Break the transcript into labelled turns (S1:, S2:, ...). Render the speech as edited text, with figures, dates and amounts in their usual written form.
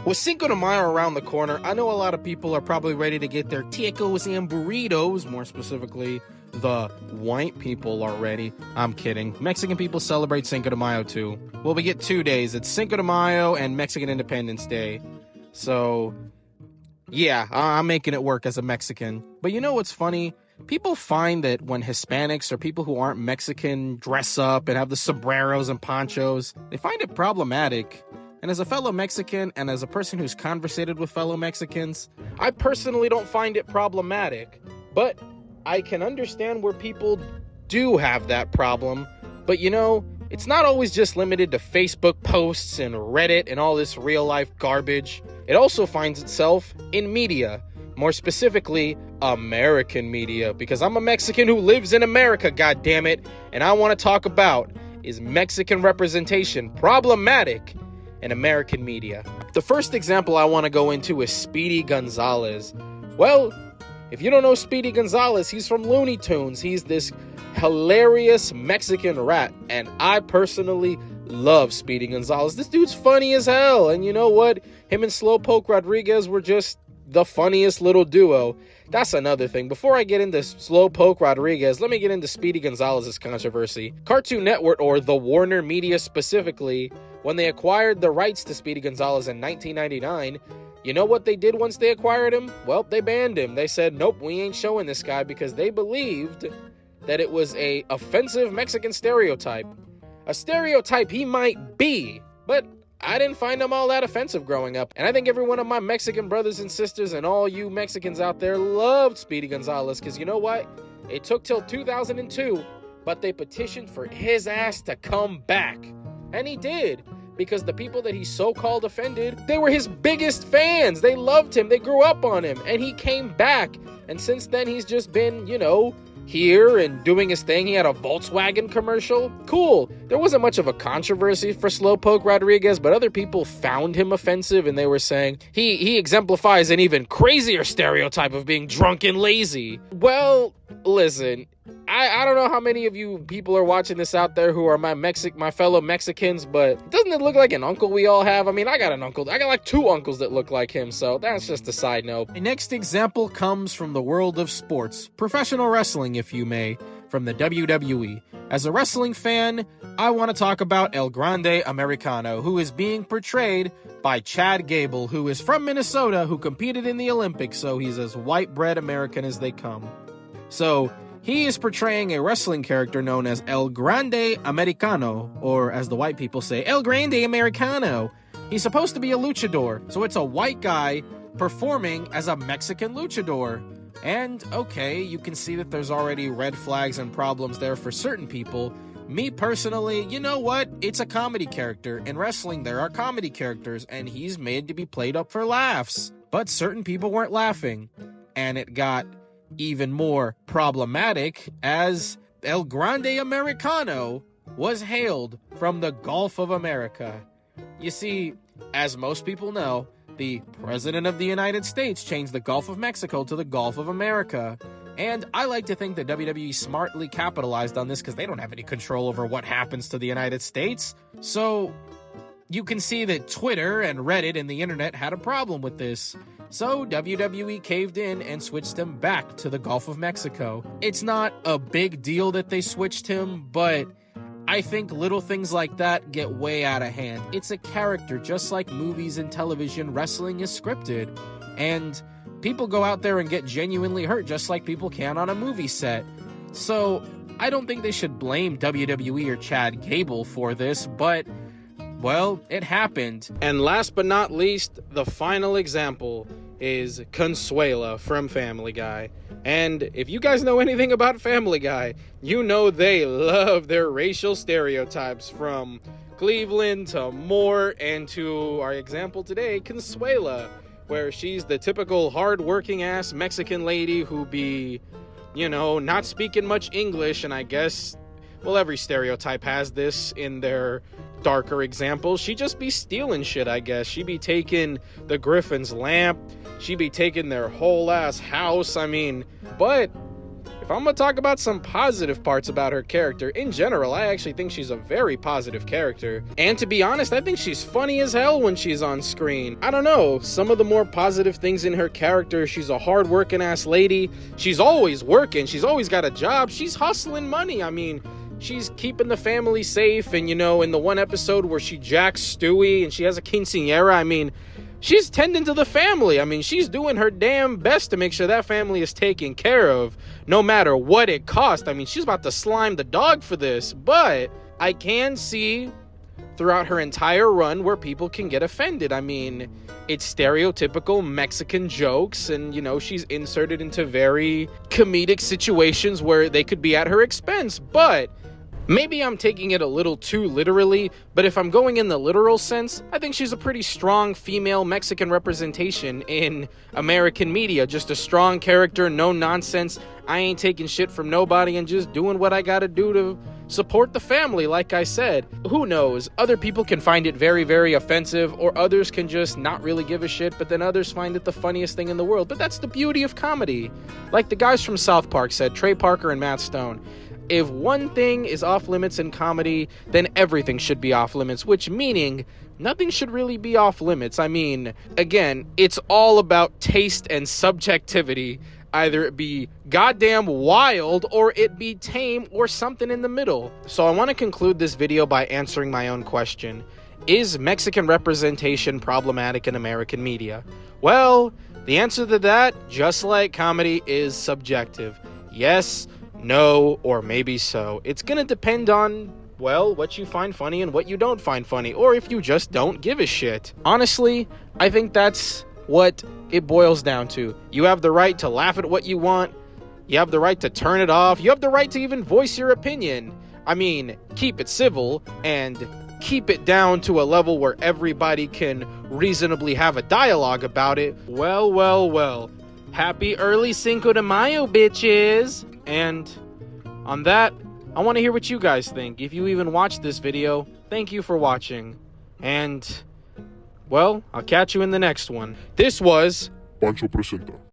S1: With Cinco de Mayo around the corner, I know a lot of people are probably ready to get their tacos and burritos, more specifically, the white people are ready. I'm kidding. Mexican people celebrate Cinco de Mayo too. Well, we get 2 days. It's Cinco de Mayo and Mexican Independence Day. So, yeah, I'm making it work as a Mexican. But you know what's funny? People find that when Hispanics or people who aren't Mexican dress up and have the sombreros and ponchos, they find it problematic. And as a fellow Mexican and as a person who's conversated with fellow Mexicans, I personally don't find it problematic. But I can understand where people do have that problem. But you know, it's not always just limited to Facebook posts and Reddit and all this real life garbage. It also finds itself in media. More specifically, American media. Because I'm a Mexican who lives in America, goddammit. And I want to talk about, is Mexican representation problematic in American media? The first example I want to go into is Speedy Gonzalez. Well, if you don't know Speedy Gonzalez, he's from Looney Tunes. He's this hilarious Mexican rat, and I personally love Speedy Gonzalez. This dude's funny as hell, and you know what? Him and Slowpoke Rodriguez were just the funniest little duo. That's another thing. Before I get into Slowpoke Rodriguez, let me get into Speedy Gonzalez's controversy. Cartoon Network, or the Warner Media specifically, when they acquired the rights to Speedy Gonzalez in 1999, you know what they did once they acquired him? Well, they banned him. They said, nope, we ain't showing this guy, because they believed that it was a offensive Mexican stereotype. A stereotype he might be, but I didn't find him all that offensive growing up. And I think every one of my Mexican brothers and sisters and all you Mexicans out there loved Speedy Gonzalez, because you know what? It took till 2002, but they petitioned for his ass to come back. And he did, because the people that he so-called offended, they were his biggest fans. They loved him. They grew up on him. And he came back. And since then, he's just been, you know, here and doing his thing. He had a Volkswagen commercial. Cool. There wasn't much of a controversy for Slowpoke Rodriguez, but other people found him offensive, and they were saying he exemplifies an even crazier stereotype of being drunk and lazy. Well, listen, I don't know how many of you people are watching this out there who are my fellow Mexicans, but doesn't it look like an uncle we all have? I mean, I got an uncle. I got like 2 uncles that look like him, so that's just a side note. The next example comes from the world of sports, professional wrestling, if you may, from the WWE. As a wrestling fan, I want to talk about El Grande Americano, who is being portrayed by Chad Gable, who is from Minnesota, who competed in the Olympics, so he's as white-bread American as they come. So he is portraying a wrestling character known as El Grande Americano, or as the white people say, El Grande Americano. He's supposed to be a luchador, so it's a white guy performing as a Mexican luchador. And okay, you can see that there's already red flags and problems there for certain people. Me personally, you know what? It's a comedy character. In wrestling, there are comedy characters, and he's made to be played up for laughs. But certain people weren't laughing, and it got even more problematic as El Grande Americano was hailed from the Gulf of America. You see, as most people know, the President of the United States changed the Gulf of Mexico to the Gulf of America. And I like to think that WWE smartly capitalized on this because they don't have any control over what happens to the United States. So you can see that Twitter and Reddit and the internet had a problem with this. So WWE caved in and switched him back to the Gulf of Mexico. It's not a big deal that they switched him, but I think little things like that get way out of hand. It's a character, just like movies and television. Wrestling is scripted, and people go out there and get genuinely hurt just like people can on a movie set. So I don't think they should blame WWE or Chad Gable for this, but well, it happened. And last but not least, the final example is Consuela from Family Guy. And if you guys know anything about Family Guy, you know they love their racial stereotypes, from Cleveland to Moore and to our example today, Consuela, where she's the typical hard-working ass Mexican lady who be, you know, not speaking much English, and I guess, well, every stereotype has this in their darker examples. She just be stealing shit, I guess. She be taking the Griffin's lamp. She be taking their whole ass house. I mean, but if I'm gonna talk about some positive parts about her character, in general, I actually think she's a very positive character. And to be honest, I think she's funny as hell when she's on screen. I don't know, some of the more positive things in her character, she's a hard-working ass lady. She's always working, she's always got a job, she's hustling money. I mean, she's keeping the family safe, and you know, in the one episode where she jacks Stewie and she has a quinceañera, I mean, she's tending to the family. I mean, she's doing her damn best to make sure that family is taken care of, no matter what it costs. I mean, she's about to slime the dog for this, but I can see throughout her entire run where people can get offended. I mean, it's stereotypical Mexican jokes, and, you know, she's inserted into very comedic situations where they could be at her expense, but maybe I'm taking it a little too literally, but if I'm going in the literal sense, I think she's a pretty strong female Mexican representation in American media. Just a strong character, no nonsense. I ain't taking shit from nobody and just doing what I gotta do to support the family, like I said. Who knows? Other people can find it very, very offensive, or others can just not really give a shit, but then others find it the funniest thing in the world. But that's the beauty of comedy. Like the guys from South Park said, Trey Parker and Matt Stone, if one thing is off limits in comedy, then everything should be off limits, which meaning nothing should really be off limits. I mean, again, it's all about taste and subjectivity. Either it be goddamn wild or it be tame or something in the middle. So I want to conclude this video by answering my own question. Is Mexican representation problematic in American media? Well, the answer to that, just like comedy, is subjective. Yes, no, or maybe so. It's gonna depend on, well, what you find funny and what you don't find funny, or if you just don't give a shit. Honestly, I think that's what it boils down to. You have the right to laugh at what you want. You have the right to turn it off. You have the right to even voice your opinion. I mean, keep it civil and keep it down to a level where everybody can reasonably have a dialogue about it. Well, well, well. Happy early Cinco de Mayo, bitches! And on that, I want to hear what you guys think. If you even watched this video, thank you for watching. And, well, I'll catch you in the next one. This was
S2: Pancho Presenta.